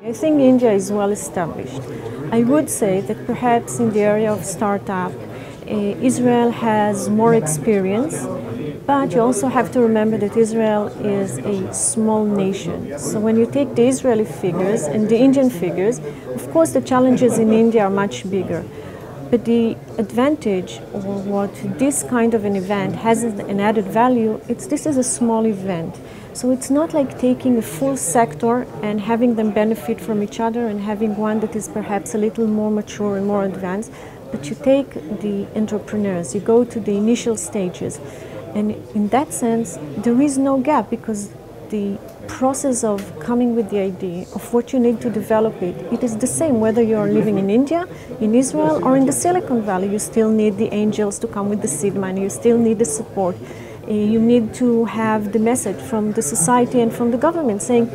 I think India is well established. I would say that perhaps in the area of startup, Israel has more experience, but you also have to remember that Israel is a small nation. So when you take the Israeli figures and the Indian figures, of course the challenges in India are much bigger. But the advantage, or what this kind of an event has an added value, this is a small event. So it's not like taking a full sector and having them benefit from each other and having one that is perhaps a little more mature and more advanced. But you take the entrepreneurs, you go to the initial stages. And in that sense, there is no gap, because the process of coming with the idea of what you need to develop it is the same whether you're living in India, in Israel, or in the Silicon Valley. You still need the angels to come with the seed money, you still need the support. You need to have the message from the society and from the government saying,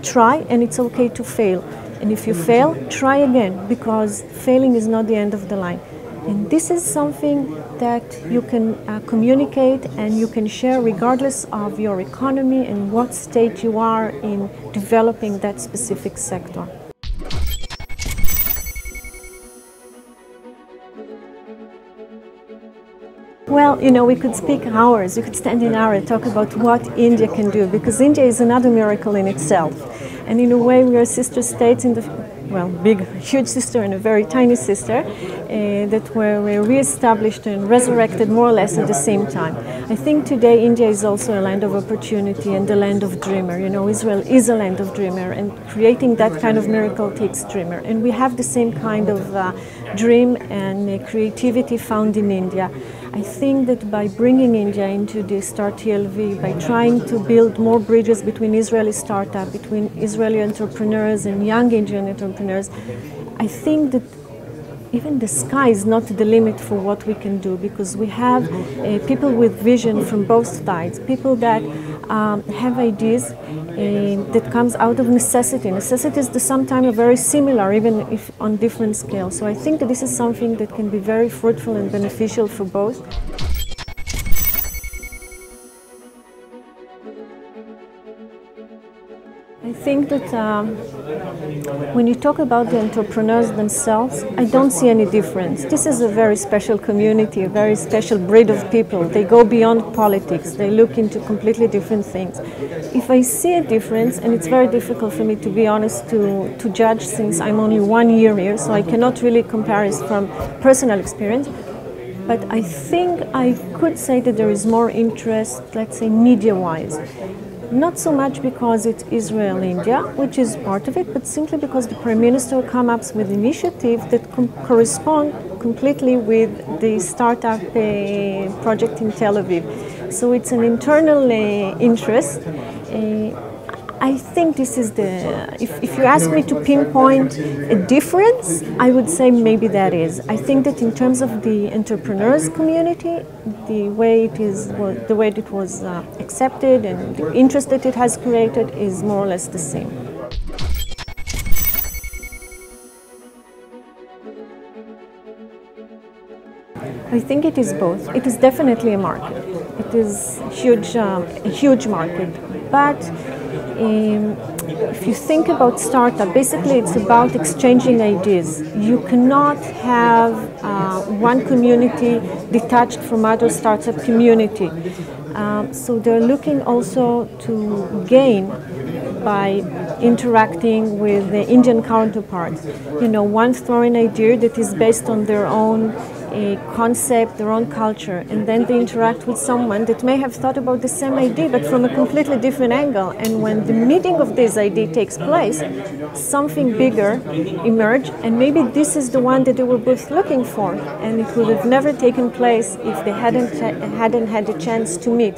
try and it's okay to fail. And if you fail, try again, because failing is not the end of the line. And this is something that you can communicate and you can share regardless of your economy and what state you are in developing that specific sector. Well, you know, we could speak hours, we could stand an hour and talk about what India can do, because India is another miracle in itself. And in a way we are sister states in the, well, big, huge sister and a very tiny sister that were re-established and resurrected more or less at the same time. I think today India is also a land of opportunity and the land of dreamer. You know, Israel is a land of dreamer, and creating that kind of miracle takes dreamer. And we have the same kind of dream and creativity found in India. I think that by bringing India into the Start TLV, by trying to build more bridges between Israeli startup, between Israeli entrepreneurs and young Indian entrepreneurs, I think that even the sky is not the limit for what we can do, because we have people with vision from both sides, people that have ideas that comes out of necessity. Necessities that sometimes are very similar, even if on different scales. So I think that this is something that can be very fruitful and beneficial for both. I think that when you talk about the entrepreneurs themselves, I don't see any difference. This is a very special community, a very special breed of people. They go beyond politics. They look into completely different things. If I see a difference, and it's very difficult for me, to be honest, to judge, since I'm only 1 year here, so I cannot really compare it from personal experience. But I think I could say that there is more interest, let's say, media-wise. Not so much because it's Israel-India, which is part of it, but simply because the Prime Minister comes up with initiatives that correspond completely with the startup project in Tel Aviv. So it's an internal interest. I think this is if you ask me to pinpoint a difference, I would say maybe that is. I think that in terms of the entrepreneurs community, the way it was accepted and the interest that it has created is more or less the same. I think it is both. It is definitely a market. It is a huge market, but if you think about startup, basically it's about exchanging ideas. You cannot have one community detached from other startup community. So they're looking also to gain by interacting with the Indian counterparts. You know, one throwing an idea that is based on their own concept, their own culture, and then they interact with someone that may have thought about the same idea but from a completely different angle. And when the meeting of this idea takes place, something bigger emerges, and maybe this is the one that they were both looking for, and it would have never taken place if they hadn't had a chance to meet.